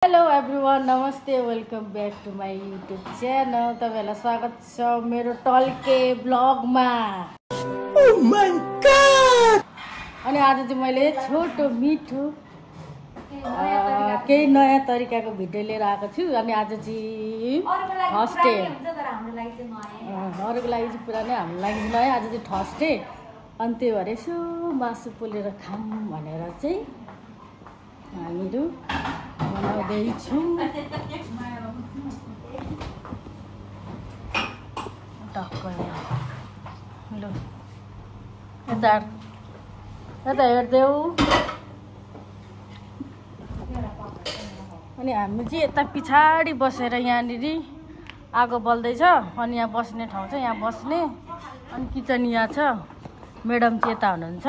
Hello everyone, नमस्ते, welcome back to my YouTube channel. तपाईँहरूलाई स्वागत छ मेरो टल्के ब्लगमा। अनि आज चाहिँ मैले छोटो मिठो केही नयाँ तरिकाको भिडियो लिएर आएको छु। अनि आज चाहिँ थर्सडे, अरूको लागि चाहिँ पुरा नै, हाम्रो लागि नयाँ। आज चाहिँ थर्सडे, अनि त्यही भएर यसो मासु पोलेर खाऊँ भनेर चाहिँ हामीहरू बनाउँदैछौँ। टक्क ल यता हेर्देऊ। अनि हामी चाहिँ यता पछाडि बसेर यहाँनिर आगो बल्दैछ। अनि यहाँ बस्ने ठाउँ छ, यहाँ बस्ने। अनि किचन यहाँ छ, म्याडम चाहिँ यता हुनुहुन्छ।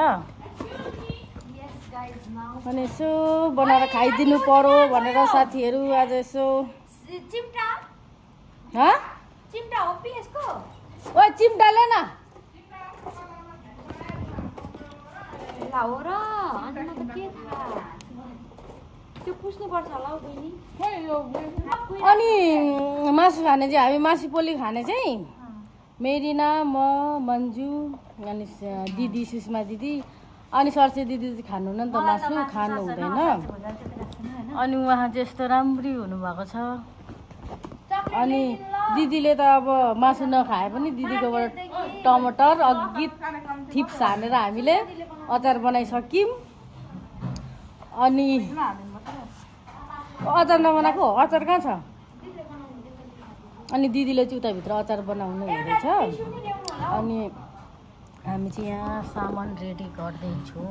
अनि यसो बनाएर खाइदिनु पर्यो भनेर साथीहरू आज यसो चिम्टा हो पिएसको। ओ चिम्टा ले न लाउ र अन्नमा के थाहा त्यो पुस्नु पर्छ होला हौ बहिनी। अनि मासु खाने चाहिँ हामी मासु पोली खाने चाहिँ मेरिना, म, मन्जु, अनि दिदी सुषमा दिदी, अनि सरसी दिदी चाहिँ खानुहुन्न नि त, मासु खानु हुँदैन। अनि उहाँ चाहिँ यस्तो राम्री हुनुभएको छ। अनि दिदीले त अब मासु नखाए पनि दिदीकोबाट टमाटर अघि थिप्स हानेर हामीले अचार बनाइसक्यौँ। अनि अचार नबनाएको अचार कहाँ छ? अनि दिदीले चाहिँ उताभित्र अचार बनाउनु हुँदैछ। अनि हामी चाहिँ यहाँ सामान रेडी गर्दैछौँ।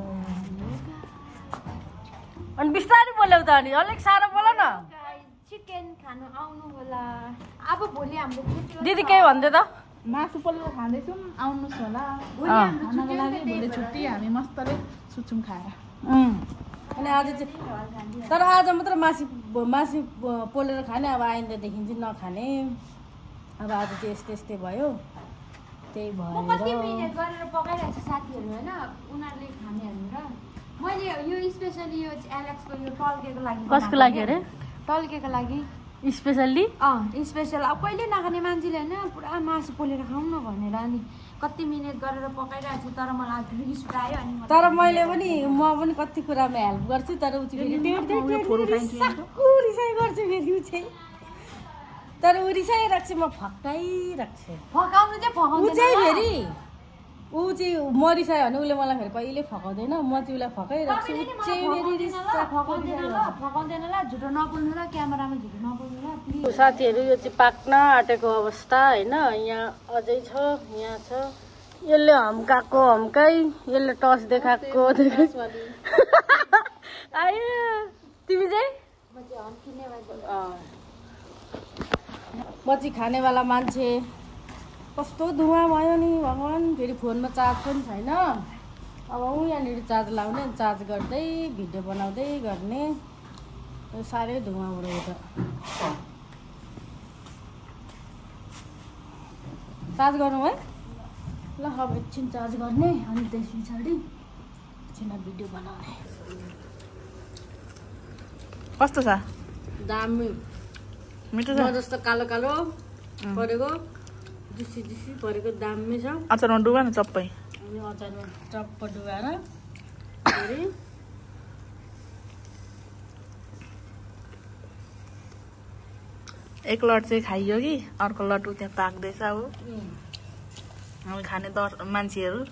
अनि बिस्तारै बोल्यौ त, अनि अलिक साह्रो बोल न। चिकन खानु आउनु होला। अब भोलि हाम्रो दिदी केही भन्दै त? मासु पोलेर खाँदैछौँ, आउनुहोस् होला। भोलि हाम्रो छुट्टी, हामी मस्तले सुत्छौँ खाएर। अनि आज चाहिँ तर आज मात्र मासु पोलेर खाने, अब आइन्दादेखि चाहिँ नखाने। अब आज चाहिँ यस्तै भयो। त्यही भएर कति मिनेट गरेर पकाइरहेको छ साथीहरू होइन, उनीहरूले खानेहरू र मैले यो स्पेसली यो एलेक्सको यो टल्केको लागि। कसको लागि अरे? टल्केको लागि स्पेसल्ली। स्पेसल। अब कहिले नखाने मान्छेले होइन पुरा मासु पोलेर खाउँ न भनेर अनि कति मिनेट गरेर पकाइरहेको छु। तर मलाई रिस उठायो। अनि तर मैले पनि म पनि कति कुरामा हेल्प गर्छु, तर ऊ चाहिँ रिसाइ गर्छु फेरि। ऊ चाहिँ तर ऊ रिसाइरहेको छ, म फकाइरहेको छु। फकाउनु चाहिँ फकाउँदैन। ऊ चाहिँ फेरि ऊ चाहिँ म रिसायो भने उसले मलाई फेरि कहिले फकाउँदैन, म चाहिँ उसलाई फकाइरहेको छु। ऊ चाहिँ फेरि फकाउँदैन ल। झुटो नबोल्नु ल, क्यामेरामा झुटो नबोल्नु ल प्लिज। साथीहरू यो चाहिँ पाक्न आँटेको अवस्था होइन। यहाँ अझै छ, यहाँ छ। यसले हम्काएको हम्काइ, यसले टस देखाएको आयो। तिमी चाहिँ? म चाहिँ खानेवाला मान्छे। कस्तो धुवा भयो नि भगवान्। फेरि फोनमा चार्ज पनि छैन। अब ऊ यहाँनिर चार्ज लाउने, चार्ज गर्दै भिडियो बनाउँदै गर्ने। साह्रै धुवा उड्यो त। चार्ज गर्नु है ल। अब एकछिन चार्ज गर्ने, अनि त्यस पछाडि एकछिन भिडियो बनाउने। कस्तो छ? दामी मिठो छ। म जस्तो कालो कालो परेको, जुसी जुसी परेको दामी छ। अचारमा डुबा न चप्पै। अनि अचारमा चप्प डुबाएर फेरि एक लट चाहिँ खाइयो कि अर्को लट उ त्यहाँ पाक्दैछ। अब हामी खाने मान्छेहरू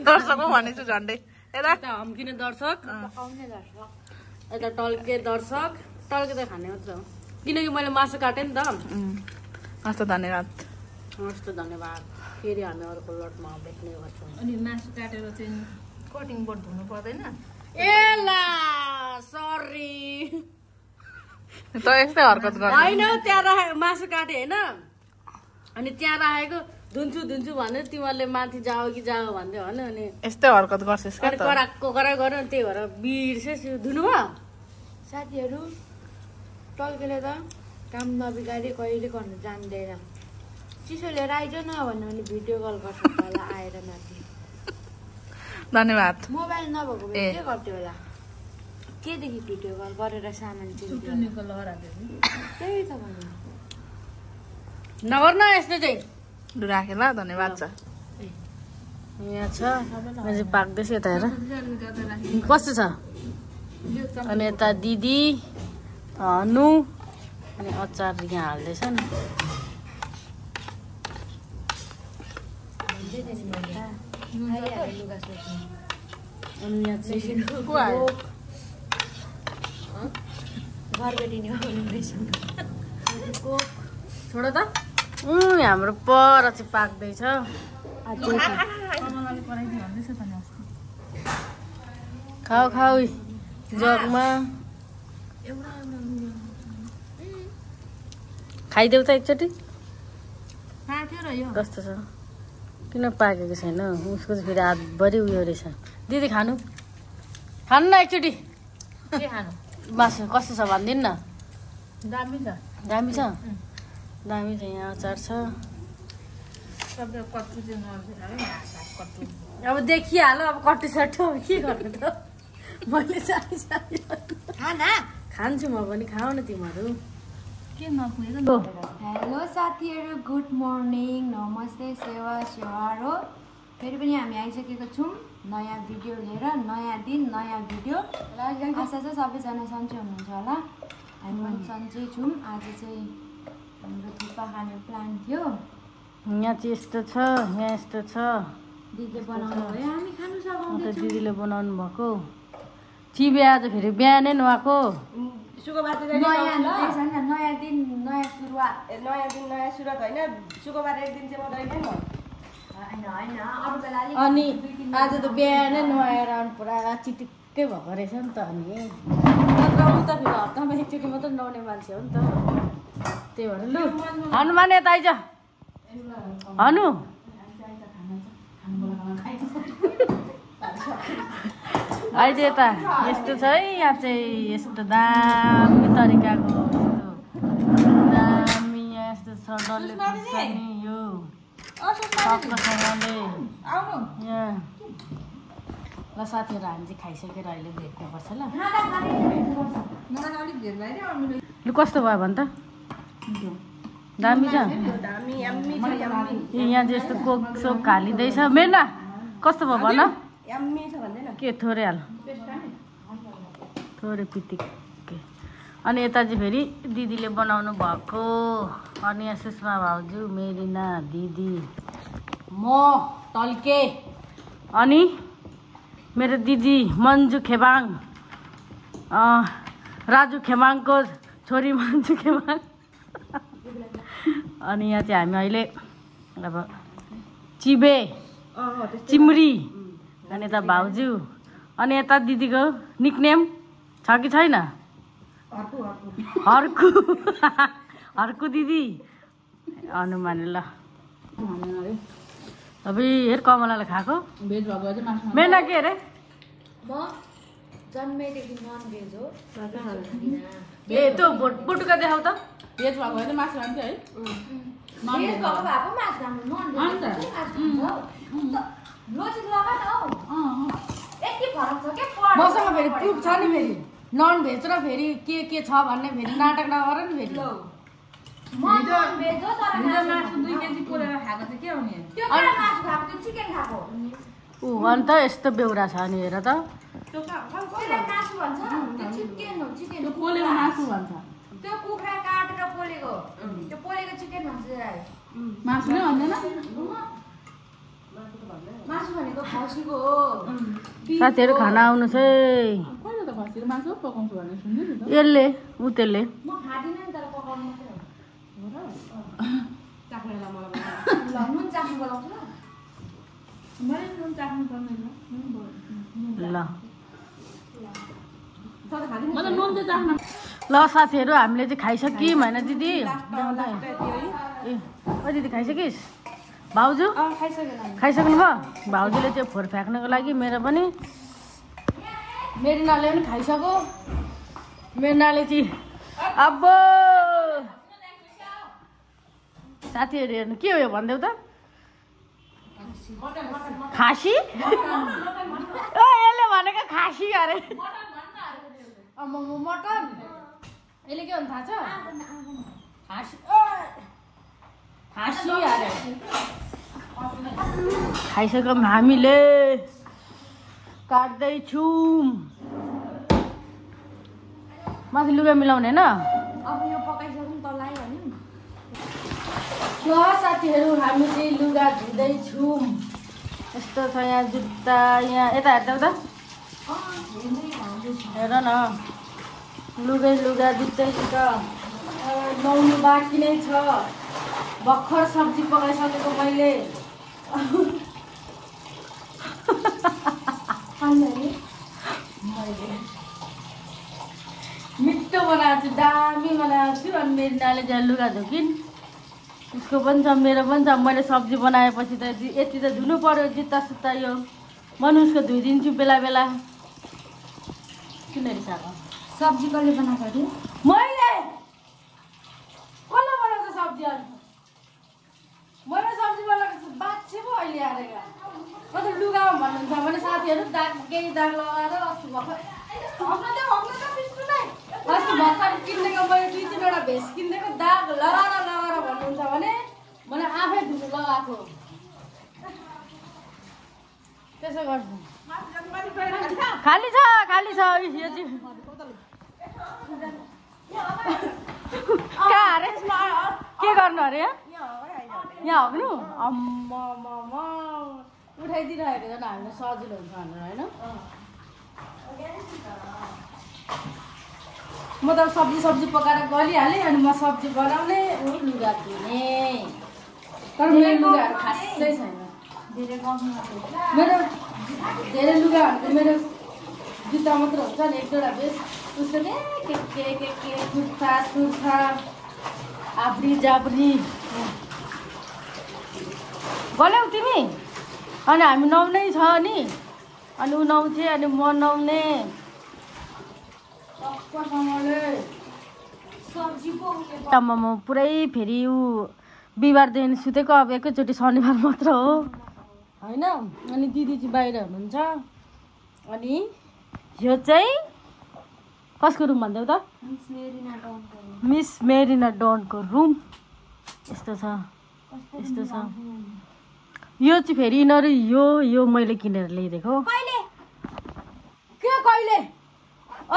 दर्शक हो भनेछु झन्डै। यता हम्किने दर्शक, यता टल्के दर्शक। टल्के त खाने मात्र हो, किनकि मैले मासु काटेँ नि त। हस्त धन्यवाद। हस्त धन्यवाद। फेरि हामी अर्को लटमा भेट्ने गर्छौँ। अनि मासु काटेर चाहिँ कटिङ बोर्ड धुनु पर्दैन? ए ला सरी त यस्तै हरकत गर्छ होइन। त्यहाँ राखेको मासु काटेँ होइन, अनि त्यहाँ राखेको धुन्छु भन्यो। तिमीहरूले माथि जाओ कि जाओ भन्दै भन्यो। अनि यस्तै हरकत गर्छस् क्या? कराएको गऱ्यो, त्यही भएर बिर्सेछु। धुनु भयो साथीहरू। टल्केले त काम नबिगारी कहिले गर्नु जान्दैन। चिसो लिएर आइज न भन्यो भने भिडियो कल गर्छ होला आएर माथि। धन्यवाद। मोबाइल नभएको भए के गर्थ्यो होला? केदेखि भिडियो कल गरेर सामान चाहिँ त्यही त भन्नु नगर्न यस्तो चाहिँ राखेँ ल धन्यवाद छ यहाँ छ अझै पाक्दैछ यता हेर कस्तो छ अनि यता दिदी हनु अनि अचार यहाँ हाल्दैछ नि अनि यहाँ चाहिँ छोड त हाम्रो पर चाहिँ पाक्दैछ खाऊ खाऊ जगमा खाइदेऊ त एकचोटि कस्तो छ किन पाकेको छैन उसको चाहिँ फेरि हातभरि उयो रहेछ दिदी खानु खानु न एकचोटि मासु कस्तो छ भनिदिनु न दामी छ दामी छ दामी छ यहाँ अचार छ अब देखिहाल अब कट्टु सट्टु अब के गर्नु त मैले खान्छु म पनि खाऊ न तिमीहरू के नपुगेको हेलो साथीहरू गुड मर्निङ नमस्ते सेवा सेवार हो फेरि पनि हामी आइसकेको छौँ नयाँ भिडियो लिएर नयाँ दिन नयाँ भिडियो आशा छ सबैजना सन्चै हुनुहुन्छ होला हामी पनि सन्चै छौँ आज चाहिँ हाम्रो थुक्पा खाने प्लान थियो यहाँ चाहिँ यस्तो छ यहाँ यस्तो छ दिदीले बनाउनु भयो हामी खानु सघाउँदै दिदीले बनाउनु भएको चिबे आज फेरि बिहानै नुहाएको नयाँ दिन नयाँ सुरुवात होइन शुक्रबार एक दिन चाहिँ मात्रै होइन अरू बेला अनि आज त बिहानै नुहाएर पुरा चिटिक्कै भएको रहेछ नि त अनि नत्र उ त फेरि हप्तामा एकचोटि मात्रै नुहाउने मान्छे हो नि त त्यही भएर लु हनुमान यता आइज हनु आइज यता यस्तो छ है यहाँ चाहिँ यस्तो दामी तरिकाको दामी यहाँ यस्तो छ डल्ले खुर्सानी यो सक्लोसँगले यहाँ ल साथीहरू हामी चाहिँ खाइसकेर अहिले भेट्नुपर्छ ल लु कस्तो भयो भन् त दामी छ यहाँ चाहिँ यस्तो कोक सोक हालिँदैछ मेना कस्तो भयो भन के थोरै हाल थोरै पितिक्कै अनि यता चाहिँ फेरि दिदीले बनाउनु भएको अनि यहाँ सुषमा भाउजू मेरिना दिदी म टल्के अनि मेरो दिदी मन्जु खेबाङ राजु खेमाङको छोरी मन्जु खेमाङ अनि यहाँ चाहिँ हामी अहिले अब चिबे चिम्री अनि यता भाउजू अनि यता दिदीको निकनेम छ कि छैन हर्कु हर्कु दिदी हनुमान ल अब हेर कमलाले खाएको मेना के अरे म जन्मेदेखि नन भेज हो ए त्यो बोटुका देखाउ त भेज भएको होइन मासु खान्छ है मसँग फेरि प्रुफ छ नि फेरि नन भेज र फेरि के छ भन्ने फेरि नाटक नगर नि फेरि ऊ अन्त यस्तो बेउरा छ नि हेर त त्यो कुखुरा काटेर पोलेको त्यो पोलेको चिकन भन्छ मासु नै भन्दैन मासु भनेको खसीको हो साथीहरू खाना आउनुहोस् है कहिले त खसीको मासु पकाउँछु भनेर सुन्दै थियो त यसले ऊ त्यसले म खादिनँ नि तर पकाउनु मात्रै हो चाख्नेलाई मलाई ल नुन चाख्नु बोलाउँछु ल मैले नुन चाख्नु पर्दैन ल म त नुन चाहिँ चाख्न ल साथीहरू हामीले चाहिँ खाइसक्यौँ होइन दिदी ए ओ दिदी खाइसकिस् भाउजू खाइसक्नु भयो भाउजूले चाहिँ फोहोर फ्याँक्नको लागि मेरो पनि मेरिनाले पनि खाइसक्यो मेरिनाले चाहिँ अब साथीहरू हेर्नु के हो यो भनिदेऊ त खासी ओ यसले भनेको खासी अरे आम्मामा मटन यसले के भन्नु थाहा छ खाइसक्यौँ हामीले काट्दैछौँ माथि लुगा मिलाउने होइन अब यो पकाइसक्यौँ तँलाई भन्यो ल साथीहरू हामी चाहिँ लुगा धुँदैछौँ यस्तो छ यहाँ जुत्ता यहाँ यता हेर्दा त हेर न लुगा दुइटै छ नुहाउनु बाँकी नै छ भर्खर सब्जी पकाइसकेको मैले मिठो बनाएको छु दामी बनाएको छु अनि मेरो नानीले चाहिँ लुगा धुकिन् उसको पनि छ मेरो पनि छ मैले सब्जी बनाएपछि त यति त धुनु पर्यो जुत्ता सुत्ता यो मनुष्यको धोइदिन्छु बेला बेला किन रिसाएको सब्जी कसले बनाएको अरे मैले कसले बनाउँछ सब्जी अनि मैले सब्जी बनाएको छु बाछे पो अहिले आएर मतलब लुगामा भन्नुहुन्छ भने साथीहरू दाग केही दाग लगाएर अस्ति भर्खर किनेको मैले 2-3वटा भेस्ट किनिदिएको दाग लगाएर भन्नुहुन्छ भने मैले आफै धुनु लगाएको त्यसो गर्छु खाली छ यो चाहिँ कहाँ अरे के गर्नु अरे यहाँ हग्नु अम्मा उठाइदिइरहेको झन् हामीलाई सजिलो हुन्छ भनेर होइन म त सब्जी पकाएर गलिहालेँ अनि म सब्जी बनाउने लुगा धुने तर मेरो लुगाहरू खासै छैन मेरो धेरै लुगाहरूको मेरो जुत्ता मात्र हुन्छ नि 1-2वटा बेस उसको के कुर्ता सुर्ता आब्री जाब्री गल्यौ तिमी अनि हामी नुहाउनै छ नि अनि ऊ नुहाउँथे अनि म नुहाउने आम्मामा पुरै फेरि ऊ बिहिबारदेखि सुतेको अब एकैचोटि शनिबार मात्र हो होइन अनि दिदी चाहिँ बाहिर हुनुहुन्छ अनि यो चाहिँ कसको रुम भनिदेऊ त मिस मेरिना डनको रुम यस्तो छ यो चाहिँ फेरि यिनीहरू यो मैले किनेर ल्याइदिएको कहिले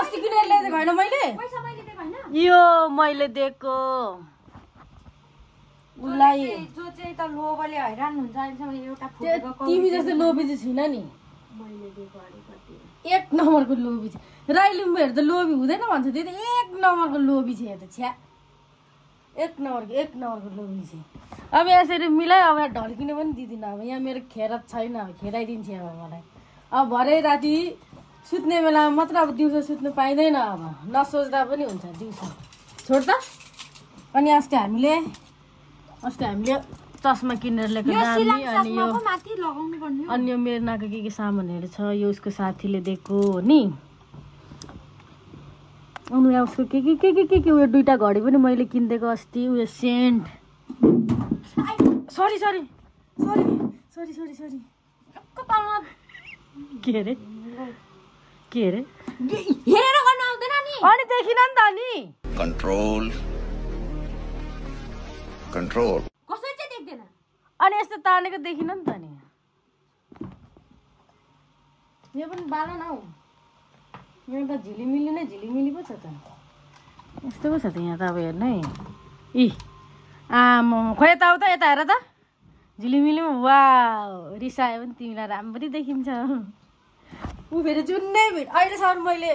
अस्ति किनेर ल्याइदिएको होइन मैले यो मैले दिएको उसलाई जो चाहिँ त लोभले हैरान हुन्छ एउटा तिमी जस्तो लोभी चाहिँ छैन नि एक नम्बरको लोभी छ राई लिम्बूहरू त लोभी हुँदैन भन्छ त्यो त एक नम्बरको लोभी छ त छ्या एक नम्बरको लोभी छ अब यसरी मिलाइ अब यहाँ ढल्किनु पनि दिँदिनँ अब यहाँ मेरो खेरत छैन अब खेराइदिन्छ अब मलाई अब भरे राति सुत्ने बेलामा मात्र अब दिउँसो सुत्नु पाइँदैन अब नसोच्दा पनि हुन्छ दिउँसो छोड त अनि अस्ति हामीले चस्मा किनेर ल्याएको दामी अनि यो मेरो नाको के सामानहरू छ यो उसको साथीले दिएको हो नि अनि यहाँ उसको के उयो 2टा घडी पनि मैले किनिदिएको अस्ति उयो सेन्ट सरी के अरे हेरेर गर्न आउँदैन नि अनि देखिन नि त नि कन्ट्रोल कसै चाहिँ देख्दैन अनि यस्तो तानेको देखिन नि त नि यो पनि बाल न हौ यहाँ त झिलिमिली पो छ त यस्तो पो छ त यहाँ त अब हेर्नु है आमा खोइ यता आऊ त यता हेर त झिलिमिलीमा वा रिसायो भने तिमीलाई राम्ररी देखिन्छ ऊ फेरि जुनै अहिलेसम्म मैले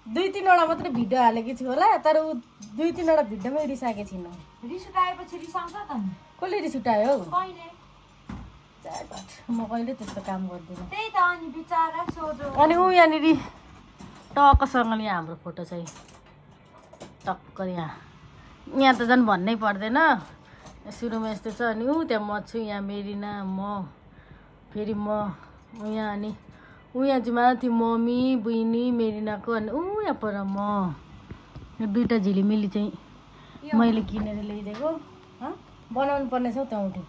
2-3वटा मात्रै भिडियो हालेको छु होला तर ऊ 2-3वटा भिडियोमै रिसाएको छैन रिस उठाएपछि रिसाउँछ त नि कसले रिस उठायो कहिले म कहिले त्यस्तो काम गर्दिनँ त्यही त अनि बिचारा सोझो अनि ऊ यहाँनिर टक्कसँगले यहाँ हाम्रो फोटो चाहिँ टक्क यहाँ त झन् भन्नै पर्दैन सुरुमा यस्तो छ अनि ऊ त्यहाँ म छु यहाँ मेरिना म फेरि म यहाँ अनि ऊ यहाँ चाहिँ माथि मम्मी बहिनी मेरिनाको अनि ऊ यहाँ पर म 2टा झिलिमिली चाहिँ मैले किनेर ल्याइदिएको बनाउनु पर्ने छ त्यहाँ उठे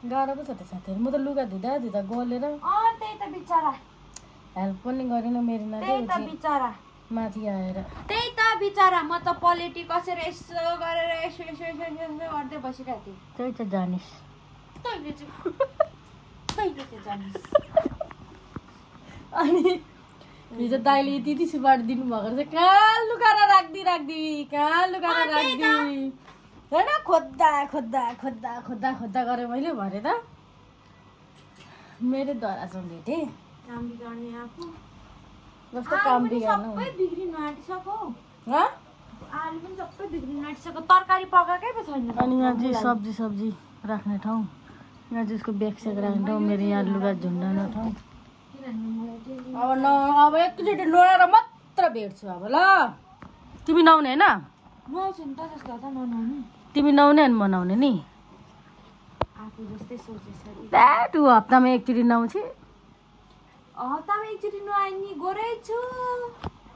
गाह्रो पो छ त साथीहरू म त लुगा धुँदा गलेर त्यही त बिचारा हेल्प पनि गरेन मेरिनाले त्यही त बिचरा माथि आएर। त्यही त बिचरा म त पलेटी कसेर यसो गरेर यसो यसो यसो यसो गर्दै बसिरहेको थिएँ। त्यही त जानिस् तैँले चाहिँ जानिस्। अनि हिजो दाइले यति यति सुपारी दिनुभएको रहेछ, कहाँ लुकाएर राख्दी कहाँ लुकाएर राख्दी होइन, खोज्दा खोज्दा खोज्दा खोज्दा खोज्दा गरेँ मैले भरे त मेरो दरासँग भेटेँ। काम बिगार्ने आफू जस्तो काम बिगार्नु सबै बिग्रिनु आँटिसक्यो। हँ आलु पनि सबै बिग्रिनु आँटिसक्यो। तरकारी पकाएकै पो छैन। अनि यहाँ चाहिँ सब्जी राख्ने ठाउँ, यहाँ चाहिँ उसको ब्यागसेग राख्ने ठाउँ, मेरो यहाँ लुगा झुन्डाउने ठाउँ। अब एकचोटि नुहाएर मात्र भेट्छु अब ल। तिमी नुहाउने होइन? नुहाउँछु नि त जस्तो त ननुहाउने। तिमी नुहाउने अनि म नुहाउने नि। आफू जस्तै सोचेछ। द्याट ऊ हप्तामा एकचोटि नुहाउँछु। हप्तामा एकचोटि नुहाए नि गोरै छु।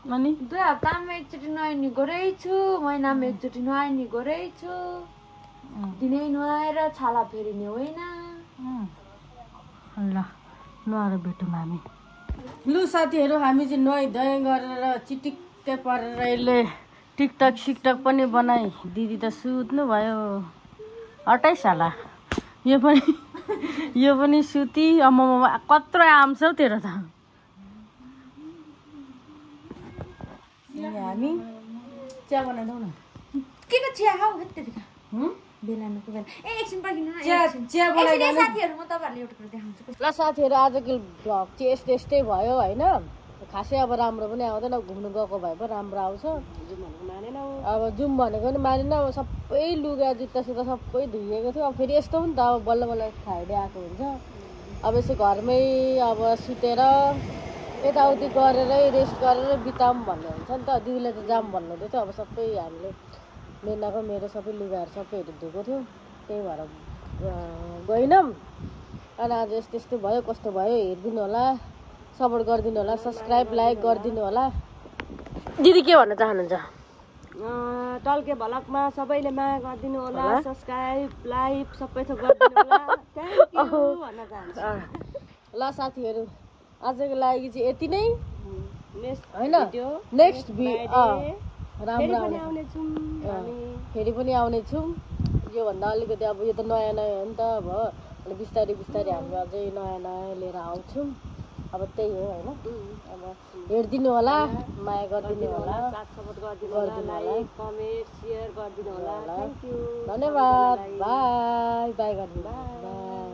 अनि 2 हप्तामा एकचोटि नुहाए नि गोरै छु। महिनामा एकचोटि नुहाए नि गोरै छु। दिनै नुहाएर छाला फेरिने होइन। ल नुहाएर भेटौँ हामी। लु साथीहरू, हामी चाहिँ नुहाइधुवाइ गरेर चिटिक्कै परेर यसले टिकटक सिकटक पनि बनाइ। दिदी त सुत्नु भयो, हटाइ साला। यो पनि सुती। अम्मामा कत्रो आम छ हौ तेरो त। हामी चिया बनाइदेऊ न। के को चिया खाऊ हेत्तेरिका बेलानुको बेला। एकछिन पर्खिनु न। चिया बनाइदेऊ साथीहरू, म तपाईँहरूलाई एउटा कुरा देखाउँछु। ल साथीहरू, आजको भ्लग चाहिँ यस्तै भयो होइन। खासै अब राम्रो पनि आउँदैन, घुम्नु गएको भए पो राम्रो आउँछ। अब जाउँ भनेको पनि मानेन। अब सबै लुगा जुत्ता सुत्ता सबै धुइएको थियो। अब फेरि यस्तो पनि त अब बल्ल बल्ल फ्राइडे आएको हुन्छ। अब यसो घरमै अब सुतेर यताउति गरेर रेस्ट गरेर बिताऊँ भन्ने हुन्छ नि त। दिदीले त जाऊँ भन्नुहुँदै थियो। अब सबै हामीले मेनाको मेरो सबै लुगाहरू सबैहरू धोएको थियो, त्यही भएर गएनौँ। अनि आज यस्तो भयो, कस्तो भयो हेरिदिनु होला, सपोर्ट गरिदिनु होला, सब्सक्राइब लाइक गरिदिनु होला। दिदी के भन्न चाहनुहुन्छ? टल्के भलकमा सबैले माया गरिदिनु होला, सब्सक्राइब लाइक सबै थोक गरिदिनु होला। थ्याङ्क यू भन्न चाहन्छु। ल साथीहरू, आजको लागि चाहिँ यति नै होइन। नेक्स्ट राम्रो आउनेछौँ, फेरि पनि आउनेछौँ। योभन्दा अलिकति अब यो त नयाँ हो नि त। अब अनि बिस्तारै बिस्तारै हामी अझै नयाँ लिएर आउँछौँ। अब त्यही हो होइन। अब हेरिदिनु होला, माया गरिदिनु होला, सपोर्ट गरिदिनु होला, लाइक कमेन्ट सेयर गरिदिनु होला। थ्याङ्क यू, धन्यवाद। बाई बाई गरिदिनु। बाई।